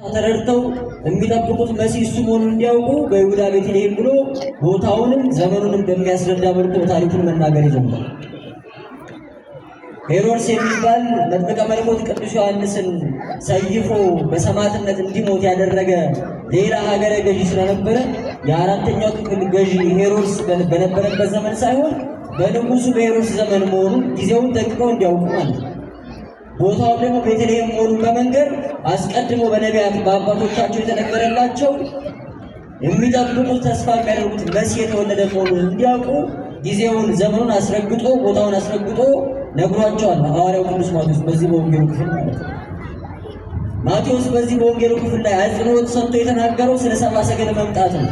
ተረድተው የሚጠብቁት መሲህ እሱ መሆኑን እንዲያውቁ በይሁዳ ቤተልሔም ብሎ ቦታውንም ዘመኑንም በሚያስረዳ መልኩ ታሪኩን መናገር ይጀምራል። ሄሮድስ የሚባል መጥምቀ መለኮት ቅዱስ ዮሐንስን ሰይፎ በሰማዕትነት እንዲሞት ያደረገ ሌላ ሀገረ ገዢ ስለነበረ የአራተኛው ክፍል ገዢ ሄሮድስ በነበረበት ዘመን ሳይሆን በንጉሱ በሄሮድስ ዘመን መሆኑን ጊዜውን ጠንቅቀው እንዲያውቁ ማለት ነው። ቦታው ደግሞ ቤተልሔም መሆኑን በመንገር አስቀድሞ በነቢያት በአባቶቻቸው የተነገረላቸው የሚጠብቁት ተስፋ የሚያደርጉት መሲህ የተወለደ መሆኑን እንዲያውቁ ጊዜውን ዘመኑን አስረግጦ ቦታውን አስረግጦ ነግሯቸዋል ሐዋርያው ቅዱስ ማቴዎስ በዚህ በወንጌሉ ክፍል ማለት ነው። ማቴዎስ በዚህ በወንጌሉ ክፍል ላይ አጽንዖት ሰጥቶ የተናገረው ስለ ሰብአ ሰገል መምጣት ነው።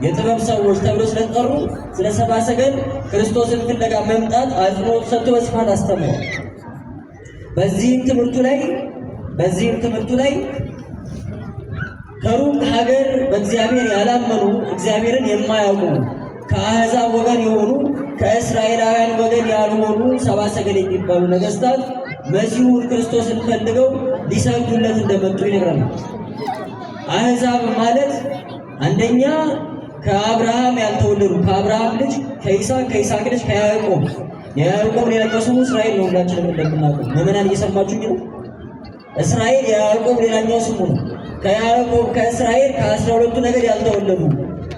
የጥበብ ሰዎች ተብሎ ስለተጠሩ ስለ ሰብአ ሰገል ክርስቶስን ፍለጋ መምጣት አጽንዖት ሰጥቶ በስፋት አስተምሯል። በዚህም ትምህርቱ ላይ ከሩቅ ሀገር በእግዚአብሔር ያላመኑ እግዚአብሔርን የማያውቁ ከአሕዛብ ወገን የሆኑ ከእስራኤላውያን ወገን ያልሆኑ ሰብአ ሰገል የሚባሉ ነገሥታት መሲሁን ክርስቶስን ፈልገው ሊሰግዱለት እንደመጡ ይነግረናል። አሕዛብ ማለት አንደኛ ከአብርሃም ያልተወለዱ ከአብርሃም ልጅ ከይስሐቅ ልጅ ከያዕቆብ የያዕቆብ ሌላኛው ስሙ እስራኤል ነው። ሁላችንም እንደምናውቀው ምዕመናን እየሰማችሁ ነው። እስራኤል የያዕቆብ ሌላኛው ስሙ ነው። ከያዕቆብ ከእስራኤል ከ12ቱ ነገድ ያልተወለዱ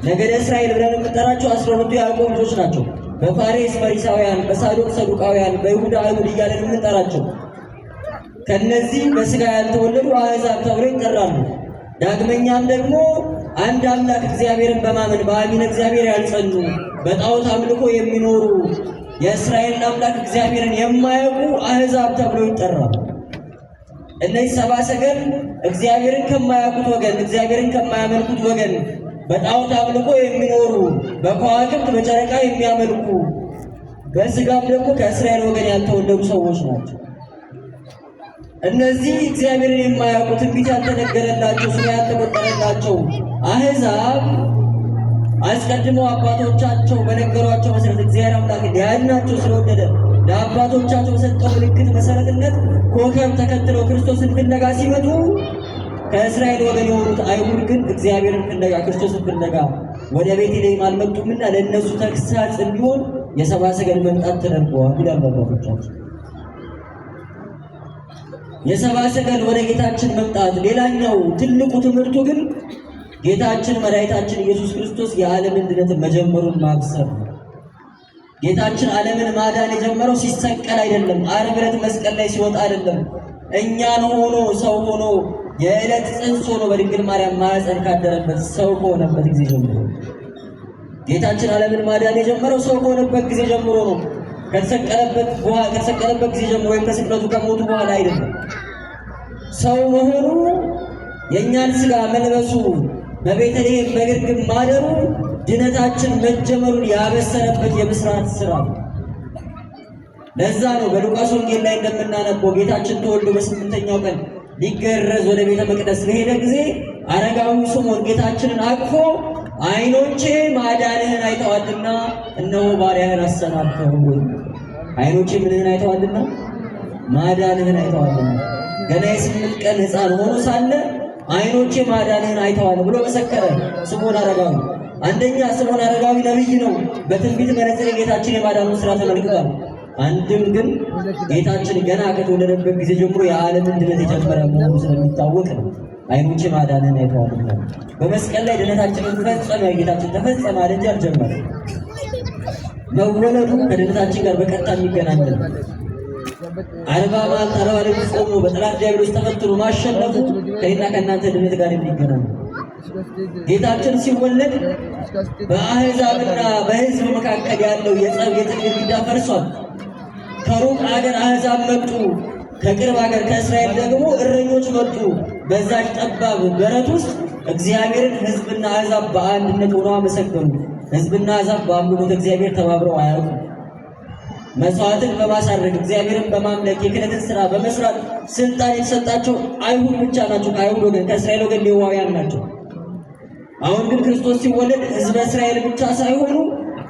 ነገደ እስራኤል ብለን የምንጠራቸው 12ቱ የያዕቆብ ልጆች ናቸው። በፋሬስ ፈሪሳውያን፣ በሳዶቅ ሰዱቃውያን፣ በይሁዳ አይሁድ እያለን የምንጠራቸው ከነዚህ በስጋ ያልተወለዱ አሕዛብ ተብለው ይጠራሉ። ዳግመኛም ደግሞ አንድ አምላክ እግዚአብሔርን በማመን በአሚነ እግዚአብሔር ያልጸኑ በጣዖት አምልኮ የሚኖሩ የእስራኤል አምላክ እግዚአብሔርን የማያውቁ አሕዛብ ተብለው ይጠራሉ። እነዚህ ሰብአ ሰገል እግዚአብሔርን ከማያውቁት ወገን እግዚአብሔርን ከማያመልኩት ወገን በጣዖት አምልኮ የሚኖሩ በከዋክብት በጨረቃ የሚያመልኩ በስጋም ደግሞ ከእስራኤል ወገን ያልተወለዱ ሰዎች ናቸው። እነዚህ እግዚአብሔርን የማያውቁ ትንቢት ያልተነገረላቸው ስም ያልተቆጠረላቸው አሕዛብ አስቀድመው አባቶቻቸው በነገሯቸው መሰረት እግዚአብሔር አምላክ ሊያድናቸው ስለወደደ ለአባቶቻቸው በሰጠው ምልክት መሰረትነት ኮከብ ተከትለው ክርስቶስን ፍለጋ ሲመጡ ከእስራኤል ወገን የሆኑት አይሁድ ግን እግዚአብሔርን ፍለጋ ክርስቶስን ፍለጋ ወደ ቤተልሔም አልመጡምና ለእነሱ ተግሳጽ እንዲሆን የሰብአ ሰገል መምጣት ተደርገዋል ይላሉ አባቶቻችን። የሰብአ ሰገል ወደ ጌታችን መምጣት ሌላኛው ትልቁ ትምህርቱ ግን ጌታችን መድኃኒታችን ኢየሱስ ክርስቶስ የዓለምን ድነት መጀመሩን ማብሰር ነው። ጌታችን ዓለምን ማዳን የጀመረው ሲሰቀል አይደለም፣ ዓርብ ዕለት መስቀል ላይ ሲወጣ አይደለም። እኛን ሆኖ ሰው ሆኖ የዕለት ጽንስ ሆኖ በድንግል ማርያም ማኅፀን ካደረበት ሰው ከሆነበት ጊዜ ጀምሮ ጌታችን ዓለምን ማዳን የጀመረው ሰው ከሆነበት ጊዜ ጀምሮ ነው። ከተሰቀለበት ጊዜ ጀምሮ ወይም ከስቅለቱ ከሞቱ በኋላ አይደለም። ሰው መሆኑ የእኛን ሥጋ መልበሱ በቤተልሔም በግርግም ማደሩ ድነታችን መጀመሩን ያበሰረበት የምስራት ሥራ ነው። ለዛ ነው በሉቃስ ወንጌል ላይ እንደምናነበው ጌታችን ተወልዶ በስምንተኛው ቀን ሊገረዝ ወደ ቤተ መቅደስ በሄደ ጊዜ አረጋዊው ስምዖን ጌታችንን አቅፎ ዓይኖቼ ማዳንህን አይተዋልና እነሆ ባሪያህን አሰናብተው። ዓይኖቼ ምንህን አይተዋልና ማዳንህን አይተዋልና። ገና የ8 ቀን ሕፃን ሆኖ ሳለ ዓይኖቼ ማዳንህን አይተዋል ብሎ መሰከረ ስምዖን አረጋዊ። አንደኛ ስምዖን አረጋዊ ነቢይ ነው። በትንቢት መነጽር የጌታችን የማዳኑን ሥራ ተመልክቷል። አንድም ግን ጌታችን ገና ከተወለደበት ጊዜ ጀምሮ የዓለምን ድነት የጀመረ መሆኑ ስለሚታወቅ ነው። ዓይኖቼ ማዳንህን አይተዋል። በመስቀል ላይ ድነታችንን ፈጸመ። ጌታችን ተፈጸመ አለ እንጂ አልጀመረም። መወለዱ ከድነታችን ጋር በቀጥታ የሚገናኝ ነው። 40 መዓልት 40 ሌሊት ጾሞ በጠላት ዲያብሎስ ተፈትኖ ማሸነፉ ከእኔና ከእናንተ ድነት ጋር የሚገናኝ ነው። ጌታችን ሲወለድ በአሕዛብና በሕዝብ መካከል ያለው የጸብ የጥል ግድግዳ ፈርሷል። ከሩቅ ሀገር አሕዛብ መጡ፣ ከቅርብ ሀገር ከእስራኤል ደግሞ እረኞች መጡ። በዛች ጠባብ በረት ውስጥ እግዚአብሔርን ሕዝብና አሕዛብ በአንድነት ሆነው አመሰገኑ። ሕዝብና አሕዛብ በአምልኮተ እግዚአብሔር ተባብረው አያውቁም። መስዋዕትን በማሳረግ እግዚአብሔርን በማምለክ የክህነትን ሥራ በመስራት ስልጣን የተሰጣቸው አይሁድ ብቻ ናቸው። ከአይሁድ ወገን ከእስራኤል ወገን ሌዋውያን ናቸው። አሁን ግን ክርስቶስ ሲወለድ ሕዝበ እስራኤል ብቻ ሳይሆኑ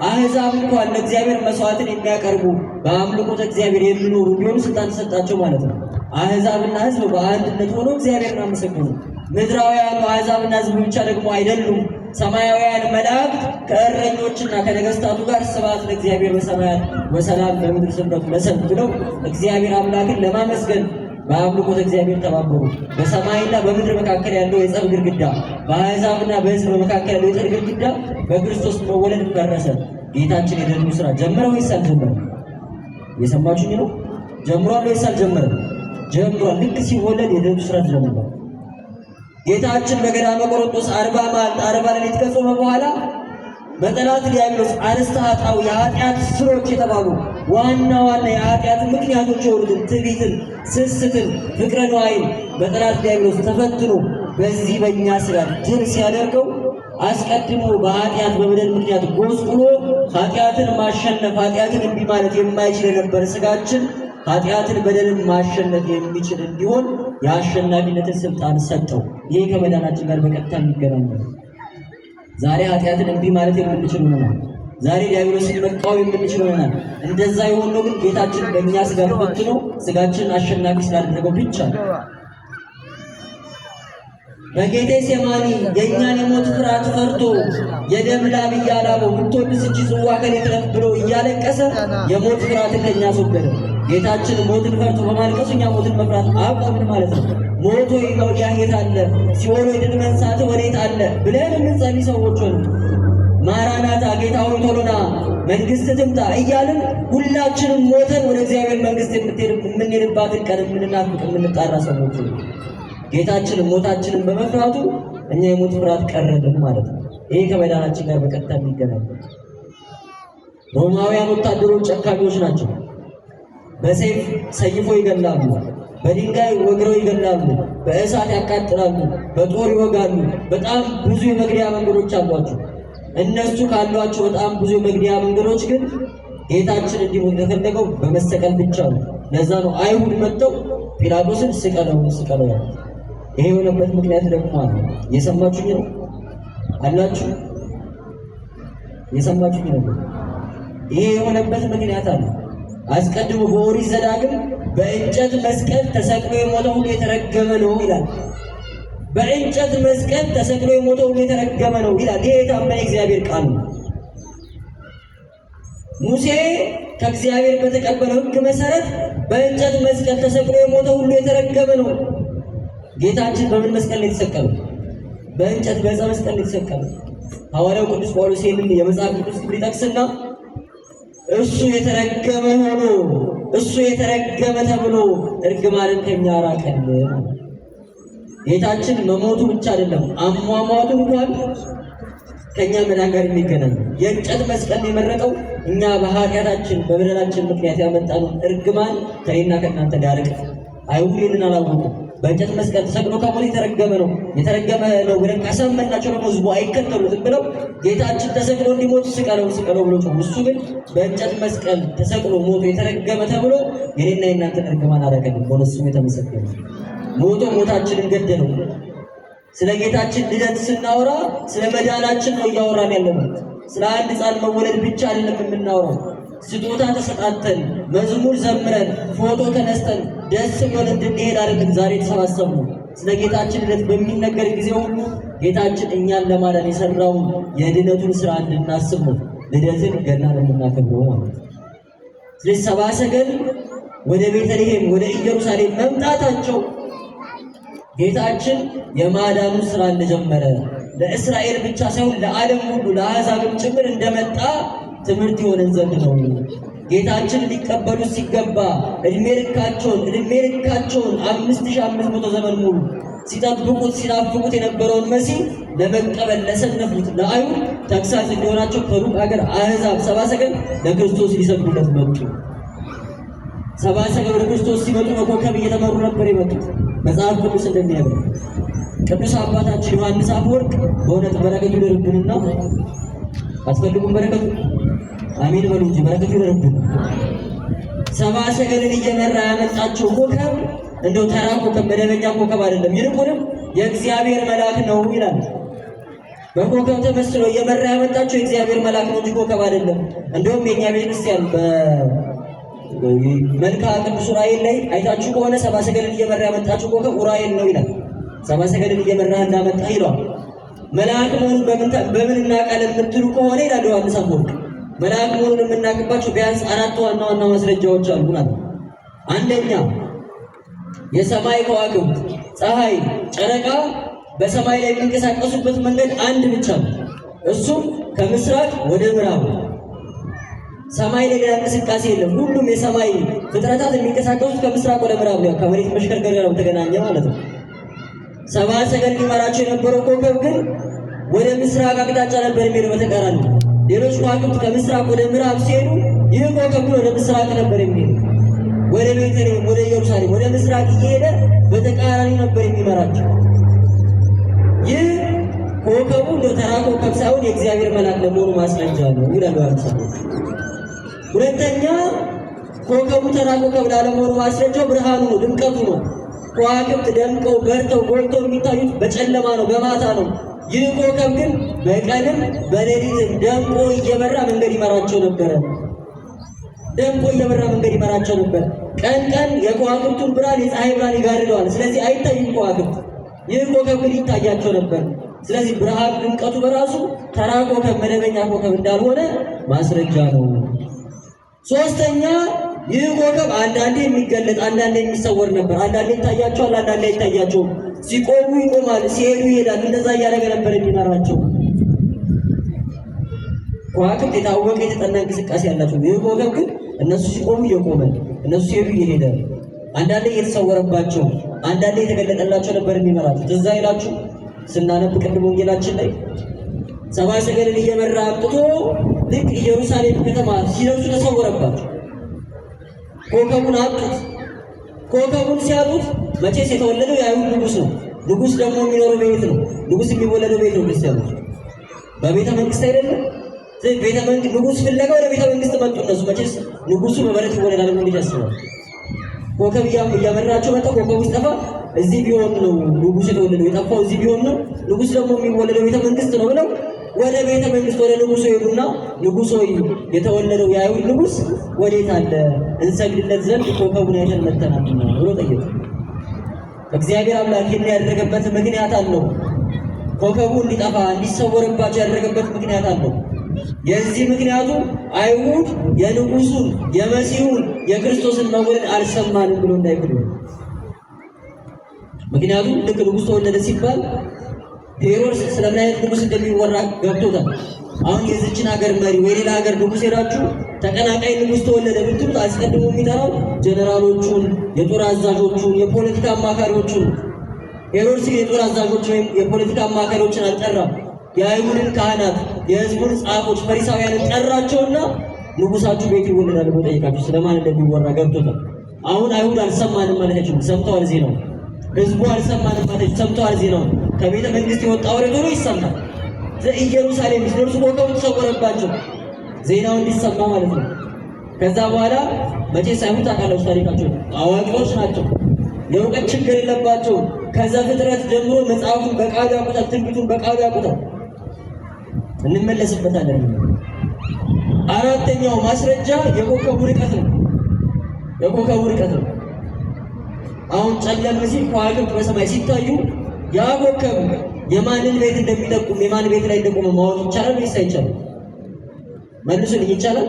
አሕዛብ እንኳን ለእግዚአብሔር መስዋዕትን የሚያቀርቡ በአምልኮተ እግዚአብሔር የሚኖሩ እንዲሆኑ ስልጣን ተሰጣቸው ማለት ነው። አሕዛብና ሕዝብ በአንድነት ሆነው እግዚአብሔርን አመሰገኑ። ምድራውያኑ አሕዛብና ሕዝብ ብቻ ደግሞ አይደሉም። ሰማያውያን መላእክት ከእረኞችና ከነገስታቱ ጋር ስብሐት ለእግዚአብሔር በሰማያት ወሰላም በምድር ስምረቱ ለሰብእ ብለው እግዚአብሔር አምላክን ለማመስገን በአምልኮተ እግዚአብሔር ተባበሩ። በሰማይና በምድር መካከል ያለው የጸብ ግድግዳ፣ በአሕዛብና በሕዝብ መካከል ያለው የጸብ ግድግዳ በክርስቶስ መወለድ ፈረሰ። ጌታችን የደኑ ስራ ጀመረው ወይስ አልጀመረም? የሰማችሁኝ ነው። ጀምሯል ወይስ አልጀመረም? ጀምሯል። ልክ ሲወለድ የደኑ ስራ ጀምሯል። ጌታችን በገዳመ ቆሮንቶስ 40 መዓልት 40 ሌሊት ከጾመ በኋላ በጠላት ዲያብሎስ አርእስተ ኃጣውእ የኃጢአት ስሮች የተባሉ ዋና የኃጢአት ምክንያቶች የሆኑትን ትዕቢትን፣ ስስትን፣ ፍቅረ ነዋይን በጠላት ዲያብሎስ ተፈትኖ በዚህ በእኛ ሥጋ ድል ሲያደርገው አስቀድሞ በኃጢአት በበደል ምክንያት ጎስቁሎ ኃጢአትን ማሸነፍ ኃጢአትን እምቢ ማለት የማይችል የነበረ ሥጋችን ኃጢአትን በደልን ማሸነፍ የሚችል እንዲሆን የአሸናፊነትን ስልጣን ሰጠው። ይህ ከመዳናችን ጋር በቀጥታ የሚገናኝ ነው። ዛሬ ኃጢአትን እምቢ ማለት የምንችል ሆነናል። ዛሬ ዲያብሎስን መቃወም የምንችል ሆነናል። እንደዛ የሆነው ግን ጌታችን በእኛ ሥጋ ተፈትኖ ሥጋችንን አሸናፊ ስላደረገው ብቻ ነው። በጌቴሴማኒ የእኛን የሞት ፍርሃት ፈርቶ የደም ላብ እያላበው ብትወድስ እቺ ጽዋ ከኔ ትለፍ ብሎ እያለቀሰ የሞት ፍርሃትን ከእኛ አስወገደ። ጌታችን ሞትን ፈርቶ በማልቀሱ እኛ ሞትን መፍራት አቆምን ማለት ነው። ሞት ሆይ መውጊያህ የት አለ? ሲኦል ሆይ ድል መንሳትህ ወዴት አለ? ብለን የምንጸልይ ሰዎች ሆኑ። ማራናታ ጌታ ሆይ ቶሎና መንግሥት ትምጣ እያልን ሁላችንም ሞተን ወደ እግዚአብሔር መንግሥት የምንሄድባትን ቀን የምንናፍቅ የምንጣራ ሰዎች ሆኑ። ጌታችን ሞታችንን በመፍራቱ እኛ የሞት ፍርሃት ቀረልን ማለት ነው። ይሄ ከመዳናችን ጋር በቀጥታ የሚገናኝ። ሮማውያን ወታደሮች ጨካኞች ናቸው። በሰይፍ ሰይፎ ይገላሉ፣ በድንጋይ ወግረው ይገላሉ፣ በእሳት ያቃጥላሉ፣ በጦር ይወጋሉ። በጣም ብዙ የመግደያ መንገዶች አሏቸው። እነሱ ካሏቸው በጣም ብዙ የመግደያ መንገዶች ግን ጌታችን እንዲሞት የተፈለገው በመሰቀል ብቻ ነው። ለዛ ነው አይሁድ መጥተው ጲላጦስን ስቀለው ስቀለው። ይሄ የሆነበት ምክንያት ደግሞ አለ። የሰማችሁኝ ነው አላችሁ? የሰማችሁኝ ነው። ይሄ የሆነበት ምክንያት አለ። አስቀድሞ በኦሪት ዘዳግም በእንጨት መስቀል ተሰቅሎ የሞተው ሁሉ የተረገመ ነው ይላል። በእንጨት መስቀል ተሰቅሎ የሞተው ሁሉ የተረገመ ነው ይላል። ይሄ የታመነ እግዚአብሔር ቃል ነው። ሙሴ ከእግዚአብሔር በተቀበለው ሕግ መሰረት በእንጨት መስቀል ተሰቅሎ የሞተው ሁሉ የተረገመ ነው። ጌታችን በምን መስቀል ነው የተሰቀለው? በእንጨት በዕፀ መስቀል ነው የተሰቀለው። ሐዋርያው ቅዱስ ጳውሎስ ይህንን የመጽሐፍ ቅዱስ ሊጠቅስና እሱ የተረገመ ሆኖ እሱ የተረገመ ተብሎ እርግማንን ከኛ አራቀልን። ጌታችን መሞቱ ብቻ አይደለም አሟሟቱ እንኳን ከኛ መዳን ጋር የሚገናኝ የእንጨት መስቀል የመረጠው እኛ በኃጢአታችን በበደላችን ምክንያት ያመጣነው እርግማን ከእኔና ከእናንተ ሊያርቅ። አይሁድ ይህንን አላወቁም። በእንጨት መስቀል ተሰቅሎ ከሞት የተረገመ ነው ብለን ካሳመናቸው ደግሞ ሕዝቡ አይከተሉትም ብለው ጌታችን ተሰቅሎ እንዲሞት ስቀለው ብሎ ጮሁ። እሱ ግን በእንጨት መስቀል ተሰቅሎ ሞቶ የተረገመ ተብሎ የኔና የእናንተን እርግማን አራቀልን። በእሱም የተመሰገነ ሞቶ ሞታችንን ገደለው። ስለ ጌታችን ልደት ስናወራ ስለ መዳናችን ነው እያወራን ያለነው። ስለ አንድ ሕፃን መወለድ ብቻ አይደለም የምናወራው። ስጦታ ተሰጣተን መዝሙር ዘምረን ፎቶ ተነስተን ደስ ብሎን እንድንሄድ አይደለም ዛሬ የተሰባሰብነው። ስለ ጌታችን ልደት በሚነገር ጊዜ ሁሉ ጌታችን እኛን ለማዳን የሰራውን የድነቱን ስራ እንድናስብ ነው ልደትን ገናን የምናከብረው ማለት ነው። ስለዚህ ሰብአ ሰገል ወደ ቤተልሔም ወደ ኢየሩሳሌም መምጣታቸው ጌታችን የማዳኑ ስራ እንደጀመረ ለእስራኤል ብቻ ሳይሆን ለዓለም ሁሉ ለአሕዛብም ጭምር እንደመጣ ትምህርት ይሆነን ዘንድ ነው። ጌታችን ሊቀበሉት ሲገባ እድሜ ልካቸውን 5500 ዘመን ሙሉ ሲጠብቁት ሲናፍቁት የነበረውን መሲህ ለመቀበል ለሰነፉት ለአይሁድ ተግሳጽ እንዲሆናቸው ከሩቅ ሀገር አሕዛብ ሰብአ ሰገል ለክርስቶስ ሊሰግዱለት መጡ። ሰብአ ሰገል ወደ ክርስቶስ ሲመጡ በኮከብ እየተመሩ ነበር የመጡት። መጽሐፍ ቅዱስ እንደሚያገር ቅዱስ አባታችን ዮሐንስ አፈወርቅ በእውነት በረከቱ ይደርብንና አትፈልጉም? በረከቱ አሜን በሉ እንጂ በረከቱ ይደርብን። ሰብአ ሰገልን እየመራ ያመጣቸው ኮከብ እንደው ተራ ኮከብ መደበኛ ኮከብ አይደለም፣ ይልቁንም የእግዚአብሔር መልአክ ነው ይላል። በኮከብ ተመስሎ እየመራ ያመጣቸው የእግዚአብሔር መልአክ ነው እንጂ ኮከብ አይደለም። እንደውም የኛ ቤተክርስቲያን በመልክዓ ቅዱስ ዑራኤል ላይ አይታችሁ ከሆነ ሰብአ ሰገልን እየመራ ያመጣቸው ኮከብ ዑራኤል ነው ይላል። ሰባ ሰገልን እየመራህ እንዳመጣ ይለዋል። መልአክ መሆኑን በምን እናውቃለን የምትሉ ከሆነ ይላል ዮሐንስ አፈወርቅ፣ መልአክ መሆኑን የምናውቅባቸው ቢያንስ 4 ዋና ዋና ማስረጃዎች አሉ ማለት ነው። አንደኛ የሰማይ ከዋክብት ፀሐይ፣ ጨረቃ በሰማይ ላይ የሚንቀሳቀሱበት መንገድ አንድ ብቻ ነው። እሱም ከምስራቅ ወደ ምዕራብ። ሰማይ ላይ ሌላ እንቅስቃሴ የለም። ሁሉም የሰማይ ፍጥረታት የሚንቀሳቀሱት ከምስራቅ ወደ ምዕራብ ነው። ከመሬት መሽከርከር ጋር ተገናኘ ማለት ነው። ሰባ ሰገል ሊመራቸው የነበረው ኮከብ ግን ወደ ምስራቅ አቅጣጫ ነበር የሚሄደው በተቃራኒ። ሌሎች ከዋክብት ከምስራቅ ወደ ምዕራብ ሲሄዱ፣ ይህ ኮከብ ግን ወደ ምስራቅ ነበር የሚሄደው። ወደ ቤተልሔም፣ ወደ ኢየሩሳሌም፣ ወደ ምስራቅ እየሄደ በተቃራኒ ነበር የሚመራቸው። ይህ ኮከቡ እንደ ተራ ኮከብ ሳይሆን የእግዚአብሔር መልአክ ለመሆኑ ማስረጃ ነው ይላል ዮሐንስ። ሁለተኛ ኮከቡ ተራ ኮከብ ላለመሆኑ ማስረጃው ብርሃኑ ነው፣ ድምቀቱ ነው። ከዋክብት ደምቀው በርተው ጎልተው የሚታዩት በጨለማ ነው፣ በማታ ነው። ይህ ኮከብ ግን በቀንም በሌሊትም ደምቆ እየበራ መንገድ ይመራቸው ነበረ። ደምቆ እየበራ መንገድ ይመራቸው ነበር። ቀን ቀን የከዋክብቱን ብርሃን የፀሐይ ብርሃን ይጋርደዋል። ስለዚህ አይታዩም ከዋክብት። ይህ ኮከብ ግን ይታያቸው ነበር። ስለዚህ ብርሃን ድምቀቱ በራሱ ተራ ኮከብ መደበኛ ኮከብ እንዳልሆነ ማስረጃ ነው። ሶስተኛ ይህ ኮከብ አንዳንዴ የሚገለጥ አንዳንዴ የሚሰወር ነበር። አንዳንዴ ይታያቸዋል፣ አንዳንዴ አይታያቸውም። ሲቆሙ ይቆማል፣ ሲሄዱ ይሄዳል። እንደዛ እያደረገ ነበር የሚመራቸው። ከዋክብት የታወቀ የተጠና እንቅስቃሴ ያላቸው፣ ይህ ኮከብ ግን እነሱ ሲቆሙ እየቆመ እነሱ ሲሄዱ እየሄደ፣ አንዳንዴ እየተሰወረባቸው አንዳንዴ የተገለጠላቸው ነበር የሚመራቸው። ትዝ ይላችሁ ስናነብ ቅድም ወንጌላችን ላይ ሰባ ሰገልን እየመራ አምጥቶ ልክ ኢየሩሳሌም ከተማ ሲደርሱ ተሰወረባቸው። ኮከቡን አጡት። ኮከቡን ሲያጡት መቼስ የተወለደው የአይሁድ ንጉሥ ነው። ንጉሥ ደግሞ የሚኖረው ቤት ነው። ንጉሥ የሚወለደው ቤት ነው። ክርስቲያኖች በቤተ መንግስት አይደለም። ቤተ መንግስት ንጉሥ ፍለጋ ወደ ቤተ መንግስት መጡ እነሱ። መቼስ ንጉሱ በበረት ይወለዳል ብሎ ያስባል። ኮከብ እያመራቸው መጣ። ኮከቡ ሲጠፋ እዚህ ቢሆን ነው ንጉሥ የተወለደው፣ የጠፋው እዚህ ቢሆን ነው። ንጉሥ ደግሞ የሚወለደው ቤተ መንግስት ነው ብለው ወደ ቤተ መንግስት ወደ ንጉሱ ሄዱና ንጉሥ ሆይ የተወለደው የአይሁድ ንጉሥ ወዴት አለ? እንሰግድለት ዘንድ ኮከቡን አይተን መጥተናል ብሎ ጠየቁ። እግዚአብሔር አምላክ ይህን ያደረገበት ምክንያት አለው። ኮከቡ እንዲጠፋ እንዲሰወርባቸው ያደረገበት ምክንያት አለው። የዚህ ምክንያቱ አይሁድ የንጉሱን የመሲሁን የክርስቶስን መወለድ አልሰማንም ብሎ እንዳይክዱ። ምክንያቱም ልክ ንጉሥ ተወለደ ሲባል ሄሮድስ ስለምን አይነት ንጉሥ እንደሚወራ ገብቶታል። አሁን የዚችን ሀገር መሪ ወይ ሌላ ሀገር ንጉሥ ሄዳችሁ ተቀናቃይ ንጉሥ ተወለደ ብትሉት አስቀድሞ የሚጠራው ጀነራሎቹን፣ የጦር አዛዦቹን፣ የፖለቲካ አማካሪዎቹን። ሄሮድስ የጦር አዛዦች ወይም የፖለቲካ አማካሪዎችን አልጠራም። የአይሁድን ካህናት፣ የሕዝቡን ጻፎች፣ ፈሪሳውያንን ጠራቸውና ንጉሳችሁ ቤት ይወለዳል ብሎ ጠየቃቸው። ስለማን እንደሚወራ ገብቶታል። አሁን አይሁድ አልሰማንም ማለት አይችሉም። ሰምተዋል ዜናው። ሕዝቡ አልሰማንም ማለት ሰምተዋል ዜናው። ከቤተ መንግስት የወጣ ወሬ ቶሎ ይሰማል። ኢየሩሳሌም ሲደርሱ ኮከቡ ተሰወረባቸው፣ ዜናው እንዲሰማ ማለት ነው። ከዛ በኋላ መቼስ አይሁድ ታውቃላችሁ ታሪካቸው፣ አዋቂዎች ናቸው። የእውቀት ችግር የለባቸውም። ከዘፍጥረት ጀምሮ መጽሐፉን በቃሉ ያውቁታል፣ ትንቢቱን በቃሉ ያውቁታል። እንመለስበታለን። አራተኛው ማስረጃ የኮከቡ ርቀት ነው። የኮከቡ ርቀት ነው። አሁን ጨለም ሲል ከዋክብት በሰማይ ሲታዩ ያ ኮከብ የማንን ቤት እንደሚጠቁም የማን ቤት ላይ እንደቆመ ማወቅ ይቻላል ወይስ አይቻልም? መልሱልኝ። ይቻላል?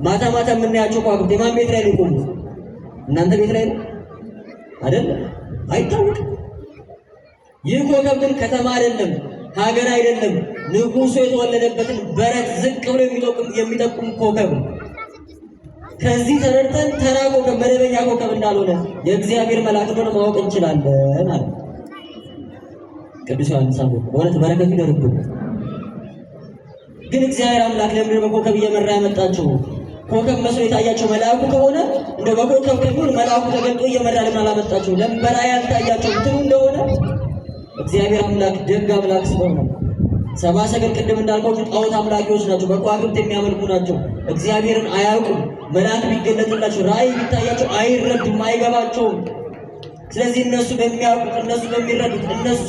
ማታ ማታ የምናያቸው ከዋክብት የማን ቤት ላይ ሊቆሙ? እናንተ ቤት ላይ ነው አይደል? አይታወቅም። ይህ ኮከብ ግን ከተማ አይደለም፣ ሀገር አይደለም፣ ንጉሱ የተወለደበትን በረት ዝቅ ብሎ የሚጠቁም ኮከብ። ከዚህ ተረድተን ተራ ኮከብ መደበኛ ኮከብ እንዳልሆነ የእግዚአብሔር መልአክ እንደሆነ ማወቅ እንችላለን አለ ቅዱስ ዮሐንስ አፈወርቅ። በእውነት በረከቱ ይደርብን። ግን እግዚአብሔር አምላክ ለምን በኮከብ እየመራ ያመጣቸው? ኮከብ መስሎ የታያቸው መልአኩ ከሆነ እንደ በኮከብ ከሚሆን መልአኩ ተገልጦ እየመራ ለምን አላመጣቸው? ለምን በራእይ ያልታያቸው ትሉ እንደሆነ እግዚአብሔር አምላክ ደግ አምላክ ስለሆነ። ሰባ ሰገል ቅድም እንዳልኳቸው ጣዖት አምላኪዎች ናቸው፣ በከዋክብት የሚያመልኩ ናቸው። እግዚአብሔርን አያውቁም። መልአክ ቢገለጥላቸው ራእይ ቢታያቸው አይረዱም፣ አይገባቸውም። ስለዚህ እነሱ በሚያውቁት፣ እነሱ በሚረዱት፣ እነሱ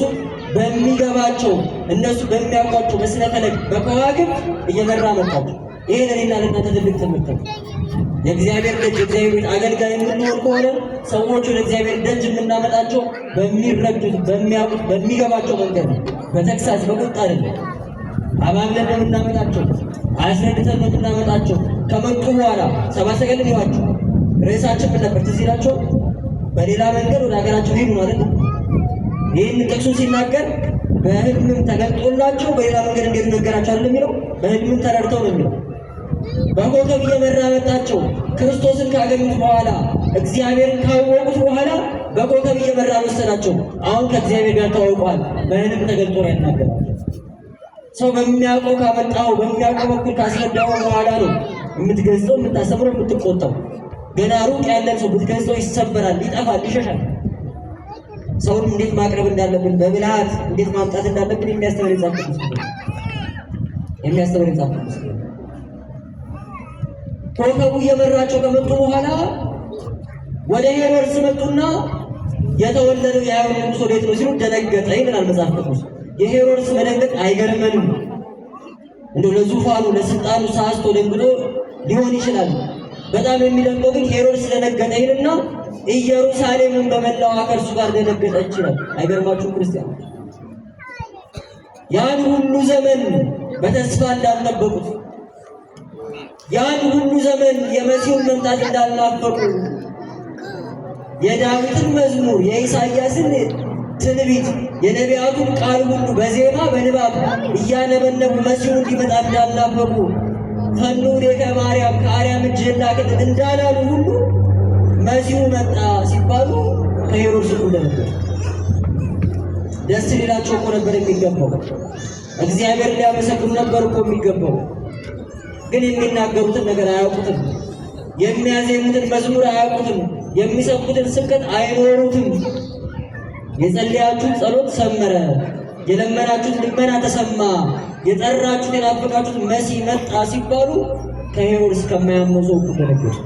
በሚገባቸው፣ እነሱ በሚያውቋቸው በስነ ፈለግ በከዋክብት እየመራ መጣቸው። ይሄ ለኔና ለእናንተ ትልቅ ትምህርት ነው። የእግዚአብሔር ደጅ የእግዚአብሔር አገልጋይ የምንሆን ከሆነ ሰዎች ወደ እግዚአብሔር ደጅ የምናመጣቸው በሚረዱት በሚያውቁት በሚገባቸው መንገድ ነው። በተግሳጽ በቁጣ አይደለም። አባብለን ነው የምናመጣቸው፣ አስረድተን ነው የምናመጣቸው። ከመጡ በኋላ ሰብአ ሰገልን ይዋቸው ርዕሳችን ምን ነበር? ትዝ ይላቸው በሌላ መንገድ ወደ ሀገራቸው ሄዱ ማለት ነው። ይህን ጥቅሱን ሲናገር በሕልምም ተገልጦላቸው በሌላ መንገድ እንዴት ነገራቸው አይደለም የሚለው፣ በሕልምም ተረድተው ነው የሚለው። በኮከብ እየመራ መጣቸው። ክርስቶስን ካገኙት በኋላ እግዚአብሔርን ካወቁት በኋላ በኮከብ እየመራ ወሰዳቸው። አሁን ከእግዚአብሔር ጋር ተዋውቀዋል። በሕልም ተገልጦ ነው ያናገራቸው። ሰው በሚያውቀው ካመጣው በሚያውቀው በኩል ካስረዳው በኋላ ነው የምትገዝተው፣ የምታሰምረው፣ የምትቆጣው። ገና ሩቅ ያለን ሰው ብትገዝተው ይሰበራል፣ ይጠፋል፣ ይሸሻል። ሰውን እንዴት ማቅረብ እንዳለብን በብልሃት እንዴት ማምጣት እንዳለብን የሚያስተምር የጻፍ ቅዱስ ኮከቡ እየመራቸው ከመጡ በኋላ ወደ ሄሮድስ መጡና የተወለደው የአይሁድ ንጉሥ ወዴት ነው ሲሉ ደነገጠ ይላል መጽሐፍ ቅዱስ። የሄሮድስ መደንገጥ አይገርመንም። እንደው ለዙፋኑ ለስልጣኑ ሳስቶ ደንግጦ ሊሆን ይችላል። በጣም የሚደንቀው ግን ሄሮድስ ደነገጠ ይልና ኢየሩሳሌምን በመላዋ ከእርሱ ጋር ደነገጠ ይችላል። አይገርማችሁም ክርስቲያኖች? ያን ሁሉ ዘመን በተስፋ እንዳልጠበቁት፣ ያን ሁሉ ዘመን የመሲሁን መምጣት እንዳልናፈቁ፣ የዳዊትን መዝሙር የኢሳይያስን ትንቢት የነቢያቱን ቃል ሁሉ በዜማ በንባብ እያነበነቡ መሲሁ እንዲመጣ እንዳልናፈቁ፣ ፈኑ ዴከ ማርያም ከአርያም እጅ ላክልን እንዳላሉ ሁሉ መሲሁ መጣ ሲባሉ ከሄሮድስ ሁሉ ነበር። ደስ ሊላቸው እኮ ነበር የሚገባው። እግዚአብሔር ሊያመሰግኑ ነበር እኮ የሚገባው። ግን የሚናገሩትን ነገር አያውቁትም። የሚያዜሙትን መዝሙር አያውቁትም። የሚሰብኩትን ስብከት አይኖሩትም። የጸለያችሁት ጸሎት ሰመረ፣ የለመናችሁት ልመና ተሰማ፣ የጠራችሁት የናፈቃችሁት መሲህ መጣ ሲባሉ ከሄሮድስ ከማያመኑ ሁሉ ደነገጡ።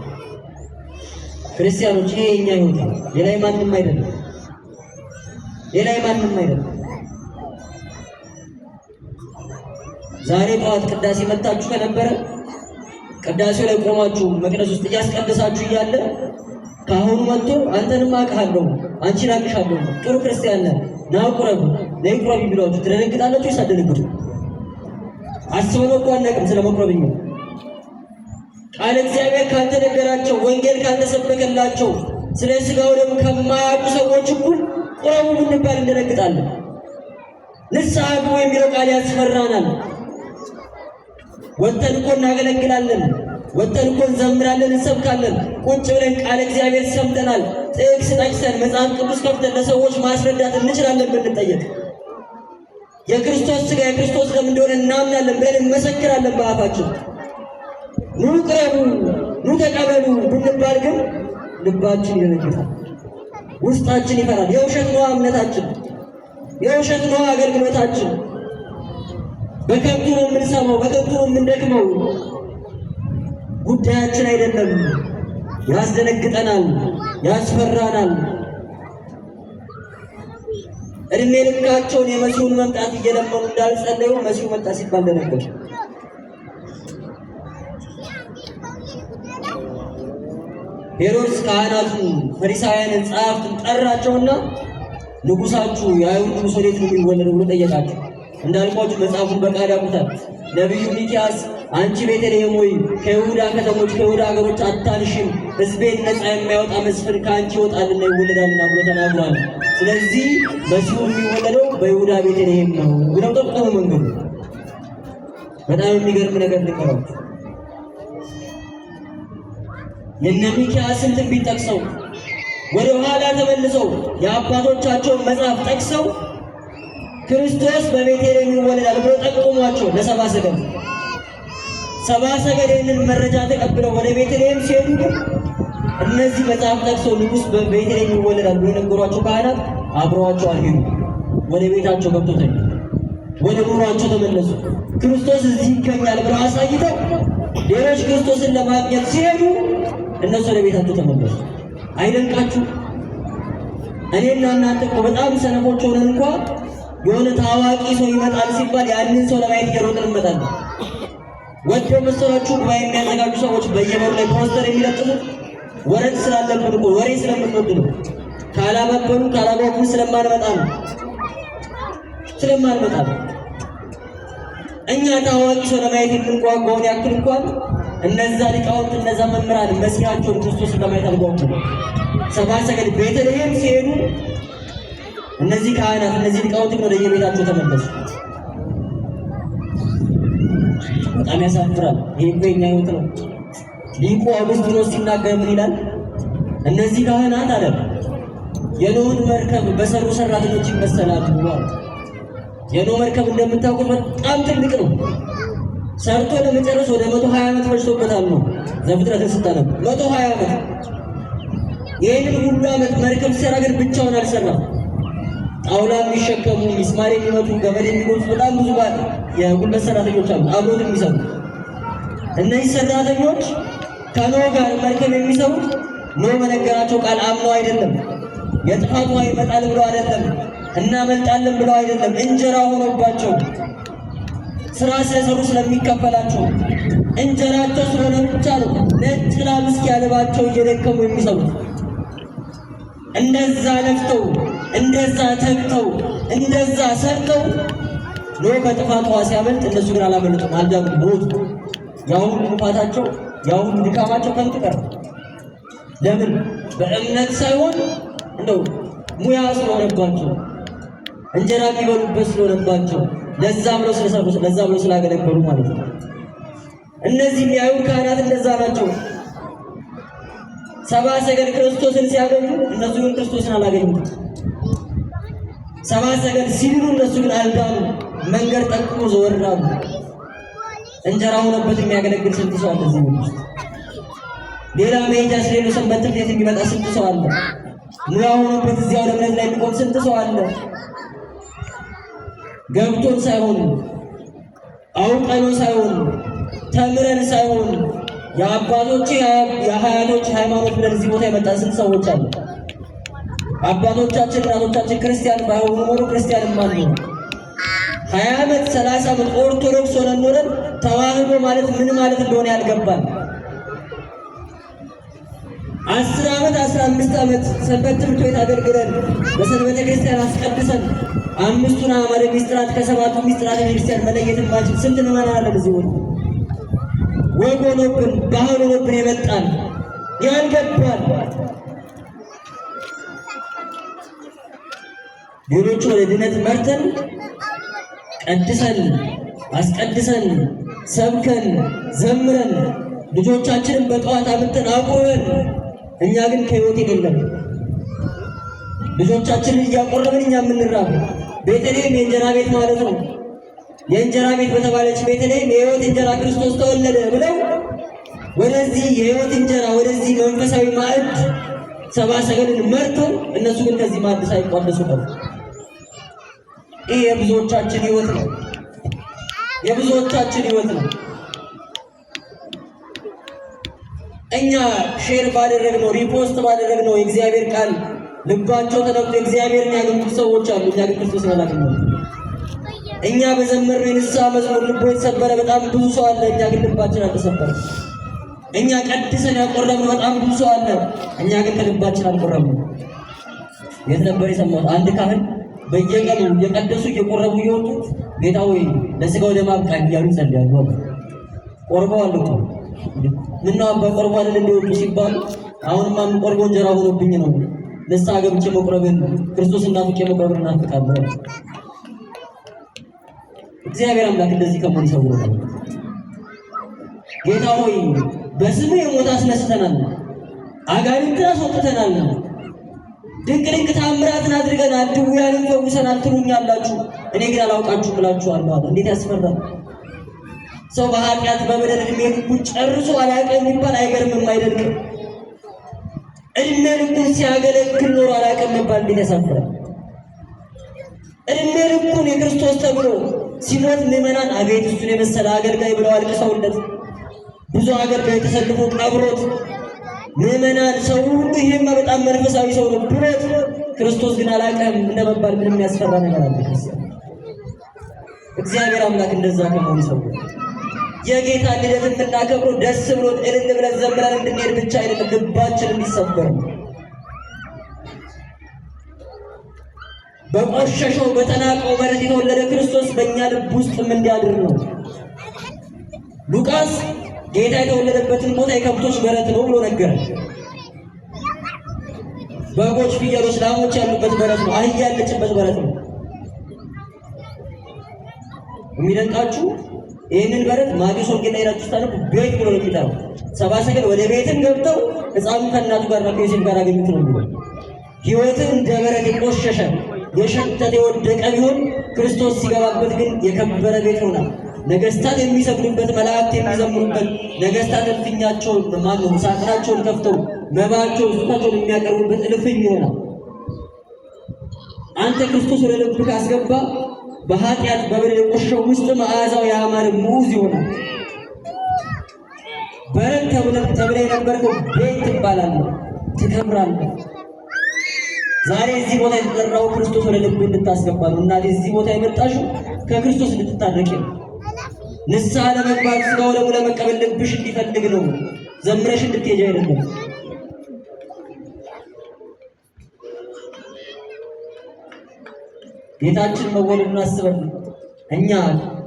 ክርስቲያኖች ይሄ የኛ ህይወት ነው። ሌላ ማንም አይደለም። ሌላ ማንም አይደለም። ዛሬ ጠዋት ቅዳሴ መጣችሁ ከነበረ ቅዳሴው ላይ ቆማችሁ መቅደስ ውስጥ እያስቀደሳችሁ እያለ ካሁኑ መጥቶ አንተንም አውቅሃለሁ አንቺን አውቅሻለሁ ጥሩ ክርስቲያን ነህ ና ቁረብ ነይ ቁረብ ቢሏችሁ ትደነግጣላችሁ? ይሳደነግጡ አስበው እኮ አናውቅም ስለ መቁረብኛው ቃል እግዚአብሔር ካልተነገራቸው ወንጌል ካልተሰበከላቸው ስለ ሥጋው ደሙ ከማያውቁ ሰዎች እኩል ቁረቡ ብንባል እንደነግጣለን። ንስሐ ግቡ የሚለው ቃል ያስፈራናል። ወጥተን እኮ እናገለግላለን፣ ወጥተን እኮ እንዘምራለን፣ እንሰብካለን። ቁጭ ብለን ቃል እግዚአብሔር ሰምተናል። ጥቅስ ጠቅሰን መጽሐፍ ቅዱስ ከፍተን ለሰዎች ማስረዳት እንችላለን ብንጠየቅ። የክርስቶስ ሥጋ የክርስቶስ ደም እንደሆነ እናምናለን ብለን እንመሰክራለን በአፋችን። ኑ ቅረቡ፣ ኑ ተቀበሉ ብንባል ግን ልባችን ይደነግጣል፣ ውስጣችን ይፈራል። የውሸት ነው እምነታችን፣ የውሸት ነው አገልግሎታችን። በከንቱ ነው የምንሰማው፣ በከንቱ ነው የምንደክመው። ጉዳያችን አይደለም። ያስደነግጠናል፣ ያስፈራናል። እድሜ ልካቸውን የመሲሁን መምጣት እየለመኑ እንዳልጸለዩ መሲሁ መጣ ሲባል ደነገጡ። ሄሮድስ ካህናቱን፣ ፈሪሳውያንን፣ ጸሐፍትን ጠራቸውና ንጉሳችሁ የአይሁድ ንጉሥ ወዴት ነው የሚወለደው ብሎ ጠየቃቸው። እንዳልኳችሁ መጽሐፉን በቃል ያውቁታል። ነቢዩ ሚክያስ አንቺ ቤተልሔም ሆይ ከይሁዳ ከተሞች ከይሁዳ ሀገሮች አታንሽም፣ ሕዝቤን ነፃ የሚያወጣ መስፍን ከአንቺ ይወጣልና ይወለዳልና ብሎ ተናግሯል። ስለዚህ መሲሁ የሚወለደው በይሁዳ ቤተልሔም ነው ብለው ጠቁሙ መንገዱ። በጣም የሚገርም ነገር ልንገራችሁ። የነ ሚክያስን ትንቢት ጠቅሰው ወደ ኋላ ተመልሰው የአባቶቻቸውን መጽሐፍ ጠቅሰው ክርስቶስ በቤተልሔም ይወለዳል ብሎ ጠቁሟቸው ለሰብአ ሰገል። ሰብአ ሰገል ይህንን መረጃ ተቀብለው ወደ ቤተልሔም ሲሄዱ ግን እነዚህ መጽሐፍ ጠቅሰው ንጉሥ በቤተልሔም ይወለዳል ብሎ የነገሯቸው ካህናት አብረዋቸው አልሄዱ። ወደ ቤታቸው ገብቶ ተኙ። ወደ ኑሯቸው ተመለሱ። ክርስቶስ እዚህ ይገኛል ብለው አሳይተው ሌሎች ክርስቶስን ለማግኘት ሲሄዱ እነሱ ወደ ቤታቸው ተመለሱ። አይደንቃችሁ? እኔና እናንተ እኮ በጣም ሰነፎች ሆነን እንኳ የሆነ ታዋቂ ሰው ይመጣል ሲባል ያንን ሰው ለማየት እየሮጥን እንመጣለን። ወደው መሰላችሁ ጉባኤ የሚያዘጋጁ ሰዎች በየበሩ ላይ ፖስተር የሚለጥፉት ወረድ ስላለብን እኮ ወሬ ስለምንወድ ነው። ካላመበሉ ካላጓጉ ስለማንመጣ ነው። እኛ ታዋቂ ሰው ለማየት የምንጓጓውን ያክል እንኳን እነዛ ሊቃውንት እነዛ መምህራን መሲሐቸውን ክርስቶስን ለማየት አልጓጉም። ሰብአ ሰገል ቤተልሔም ሲሄዱ እነዚህ ካህናት እነዚህ ሊቃውንት ወደ የቤታቸው ተመለሱ። በጣም ያሳፍራል። ይሄ እኮ የኛ ሕይወት ነው። ሊቁ አውግስጢኖስ ሲናገር ምን ይላል? እነዚህ ካህናት አለ የኖህን መርከብ በሰሩ ሰራተኞች ይመሰላሉ ብሏል። የኖህ መርከብ እንደምታውቁት በጣም ትልቅ ነው። ሰርቶ ለመጨረስ ወደ 120 ዓመት ፈጅቶበታል ነው ዘፍጥረትን ስታነብ 120 ዓመት። ይህንን ሁሉ ዓመት መርከብ ሲሰራ ግን ብቻውን አልሰራም። ጣውላ የሚሸከሙ ሚስማር የሚመቱ ገመድ የሚጎቱ በጣም ብዙ የጉልበት ሰራተኞች አሉ አብሮት የሚሰሩ። እነዚህ ሰራተኞች ከኖህ ጋር መርከብ የሚሰሩት ኖህ በነገራቸው ቃል አምነው አይደለም፣ የጥፋት ውሃ ይመጣል ብለው አይደለም፣ እናመልጣለን ብለው አይደለም። እንጀራ ሆኖባቸው ስራ ስለሰሩ ስለሚከፈላቸው እንጀራቸው ስለሆነ ብቻ ነው ነጭ ላም እስኪያልባቸው እየደከሙ የሚሰሩት። እንደዛ ለፍተው እንደዛ ተግተው እንደዛ ሰርተው ኖህ በጥፋት ውሃ ሲያመልጥ እነሱ ግን አላመለጡም፣ አልዳኑም፣ ሞቱ። ያሁኑ ልፋታቸው ያሁኑ ድካማቸው ከንቱ ቀረ። ለምን? በእምነት ሳይሆን እንደው ሙያ ስለሆነባቸው እንጀራ የሚበሉበት ስለሆነባቸው ለዛ ብለው ስለሰሩ ለዛ ብለው ስላገለገሉ ማለት ነው። እነዚህ የአይሁድ ካህናት እንደዛ ናቸው። ሰብአ ሰገል ክርስቶስን ሲያገኙ እነሱ ግን ክርስቶስን አላገኙም። ሰብአ ሰገል ሲድኑ እነሱ ግን አልዳኑ። መንገድ ጠቅሞ ዘወር አሉ። እንጀራ ሆኖበት የሚያገለግል ስንት ሰው አለ እዚህ ውስጥ? ሌላ መሄጃ ስለሌለው ሰንበት ትምህርት ቤት የሚመጣ ስንት ሰው አለ? ሙያ ሆኖበት እዚያው ለእምነት ላይ የሚቆም ስንት ሰው አለ? ገብቶን ሳይሆን አውቀነው ሳይሆን ተምረን ሳይሆን የአባቶች የሀያቶች ሃይማኖት ብለን እዚህ ቦታ የመጣ ስንት ሰዎች አለ? አባቶቻችን እናቶቻችን ክርስቲያን ባይሆኑ ኖሮ ክርስቲያን ማን ነው? 20 ዓመት 30 ዓመት ኦርቶዶክስ ሆነን ኖረን ተዋህዶ ማለት ምን ማለት እንደሆነ ያልገባን 10 ዓመት 15 ዓመት ሰንበት ትምህርት ቤት አገልግለን በሰንበተ ክርስቲያን አስቀድሰን 5ቱን አዕማደ ምስጢራት ከ7ቱ ምስጢራተ ክርስቲያን መለየት ማንችል ስንት ምዕመናን አለ እዚህ ቦታ። ወግ ሆኖብን ባህል ሆኖብን የመጣን ያልገባን ሌሎቹ ወደ ድነት መርተን ቀድሰን አስቀድሰን ሰብከን ዘምረን ልጆቻችንን በጠዋት አምጥተን አቆየን። እኛ ግን ከህይወት የለም። ልጆቻችንን እያቆረብን እኛ የምንራብ። ቤተልሔም የእንጀራ ቤት ማለት ነው። የእንጀራ ቤት በተባለች ቤተልሔም የህይወት እንጀራ ክርስቶስ ተወለደ ብለው ወደዚህ የህይወት እንጀራ ወደዚህ መንፈሳዊ ማዕድ ሰብአ ሰገልን መርተው እነሱ ግን ከዚህ ማዕድ ሳይቋደሱ ቀሩ። ይህ የብዙዎቻችን ህይወት ነው። የብዙዎቻችን ህይወት ነው። እኛ ሼር ባደረግነው ሪፖስት ባደረግነው የእግዚአብሔር ቃል ልባቸው ተነክቶ እግዚአብሔርን ያገኙት ሰዎች አሉ። እኛ ግን ክርስቶስን አላገኘንም። እኛ በዘመርነው የንስሐ መዝሙር ልቦ የተሰበረ በጣም ብዙ ሰው አለ። እኛ ግን ልባችን አልተሰበረም። እኛ ቀድሰን ያቆረብነው በጣም ብዙ ሰው አለ። እኛ ግን ከልባችን አልቆረብንም። የት ነበር የሰማሁት? አንድ ካህን በየቀኑ እየቀደሱ እየቆረቡ እየወጡ ጌታ ሆይ ለስጋው ለማብቃኝ እያሉ ይጸልያሉ። ቆርበዋል እኮ ምነው አባ ቆርቧል እንዲወጡ ሲባሉ አሁንማ ቆርቦ እንጀራ ሆኖብኝ ነው ንስሐ ገብቼ መቁረብን ክርስቶስ እናፍቄ መቁረብን እናፍቃለሁ። እግዚአብሔር አምላክ እንደዚህ ከመሆን ይሰውረናል። ጌታ ሆይ በስምህ የሞት አስነስተናል፣ አጋንንትን አስወጥተናል፣ ድንቅ ድንቅ ታምራትን አድርገናል፣ ድውያንን ፈውሰናል ትሉኛላችሁ፣ እኔ ግን አላውቃችሁም እላችኋለሁ። እንዴት ያስፈራል! ሰው በኃጢአት በበደል እድሜ ልኩን ጨርሶ አላውቅም የሚባል አይገርምም? አይደንቅም? እድሜ ልኩን ሲያገለግል ኖሮ አላውቅም የሚባል እንዴት ያሳፍራል! እድሜ ልኩን የክርስቶስ ተብሎ ሲሞት ምዕመናን አቤት እሱን የመሰለ አገልጋይ ብለው አልቅሰውለት ብዙ ሀገር ላይ ተሰልፎ ቀብሮት ምዕመናን ሰው ሁሉ ይሄማ በጣም መንፈሳዊ ሰው ነው ብሎት ክርስቶስ ግን አላውቅም እንደመባል ምንም የሚያስፈራ ነገር አለ? ክርስቲያን እግዚአብሔር አምላክ እንደዛ ከመሆኑ ሰው የጌታ ልደት የምናከብረው ደስ ብሎን እልል ብለን ዘምረን እንድንሄድ ብቻ አይደለም፣ ልባችን እንዲሰበር በቆሸሸው በተናቀው በረት የተወለደ ክርስቶስ በእኛ ልብ ውስጥም እንዲያድር ነው። ሉቃስ ጌታ የተወለደበትን ቦታ የከብቶች በረት ነው ብሎ ነገረን። በጎች፣ ፍየሎች፣ ላሞች ያሉበት በረት ነው። አህያ ያለችበት በረት ነው። የሚደንቃችሁ ይህንን በረት ማቴዎስ ወንጌል ላይ ሄዳችሁ ስታነቡ ቤት ብሎ ነው የሚጠራው። ሰብአ ሰገል ወደ ቤትን ገብተው ሕፃኑን ከእናቱ ጋር ከዮሴፍ ጋር አገኙት ነው የሚለው። ሕይወትን እንደ በረት የቆሸሸ የሸተተ የወደቀ ቢሆን ክርስቶስ ሲገባበት ግን የከበረ ቤት ሆናል። ነገስታት የሚሰግዱበት፣ መላእክት የሚዘምሩበት፣ ነገስታት እልፍኛቸውን ሳጥናቸውን ከፍተው መባቸውን ስጦታቸውን የሚያቀርቡበት እልፍኝ ይሆናል። አንተ ክርስቶስ ወደ ልብ ካስገባ በኃጢአት በበደል የቆሸሸው ውስጥ መዓዛው ያማረ ሙዝ ይሆናል። በረት ተብለህ የነበርከው ቤት ትባላለህ፣ ትከብራለህ። ዛሬ እዚህ ቦታ የተጠራው ክርስቶስ ወደ ልብ እንድታስገባ ነው። እናቴ እዚህ ቦታ የመጣሽው ከክርስቶስ እንድትታረቂ ነው። ንስሐ ለመግባት ስጋው ደግሞ ለመቀበል ልብሽ እንዲፈልግ ነው። ዘምረሽ እንድትሄጂ አይደለም። ጌታችን መወለዱን አስበን እኛ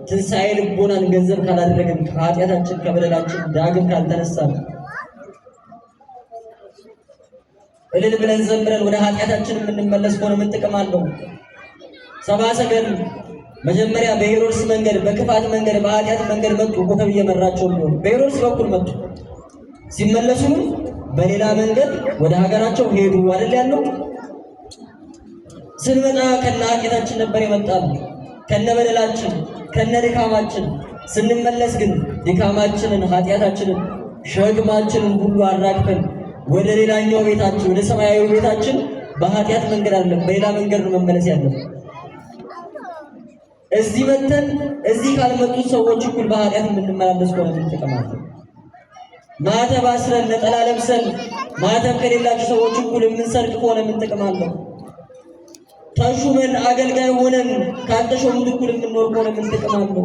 ትንሣኤ ልቦናን ገንዘብ ካላደረግን ከኃጢአታችን ከበደላችን ዳግም ካልተነሳን እልል ብለን ዘምረን ወደ ኃጢአታችን የምንመለስ ከሆነ ምን ጥቅም አለው? ሰብአ ሰገል መጀመሪያ በሄሮድስ መንገድ፣ በክፋት መንገድ፣ በኃጢአት መንገድ መጡ። ኮከብ እየመራቸው ነው። በሄሮድስ በኩል መጡ። ሲመለሱ በሌላ መንገድ ወደ ሀገራቸው ሄዱ አይደል ያለው። ስንመጣ ከነ ኃጢአታችን ነበር የመጣው፣ ከነ በደላችን፣ ከነ ድካማችን። ስንመለስ ግን ድካማችንን፣ ኃጢአታችንን፣ ሸክማችንን ሁሉ አራግፈን ወደ ሌላኛው ቤታችን፣ ወደ ሰማያዊ ቤታችን በኃጢአት መንገድ አይደለም በሌላ መንገድ ነው መመለስ ያለብን። እዚህ መተን እዚህ ካልመጡት ሰዎች እኩል በኃጢአት የምንመላለስ ከሆነ ምን ጥቅም አለው? ማተብ አስረን ነጠላ ለብሰን ማተብ ከሌላቸው ሰዎች እኩል የምንሰርቅ ከሆነ ምን ጥቅም አለው? ተሹመን አገልጋይ ሆነን ካልተሾሙት እኩል የምንኖር ከሆነ ምን ጥቅም አለው?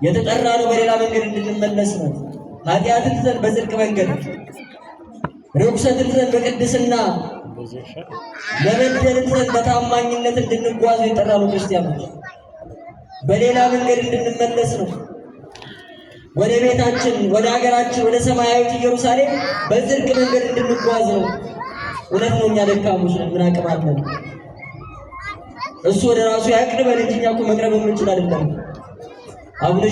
የተጠራነው በሌላ መንገድ እንድንመለስ ነው። ኃጢአትን ትተን በጽድቅ መንገድ፣ ርኩሰትን ትተን በቅድስና፣ መበደልን ትተን በታማኝነት እንድንጓዝ የጠራነው ክርስቲያኖች በሌላ መንገድ እንድንመለስ ነው። ወደ ቤታችን፣ ወደ ሀገራችን፣ ወደ ሰማያዊት ኢየሩሳሌም በጽድቅ መንገድ እንድንጓዝ ነው። እውነት ነው፣ እኛ ደካሞች ነን። ምን አቅም አለን? እሱ ወደ ራሱ ያቅርበን እንጂ እኛ እኮ መቅረብ የምንችል አይደለም። አቡነ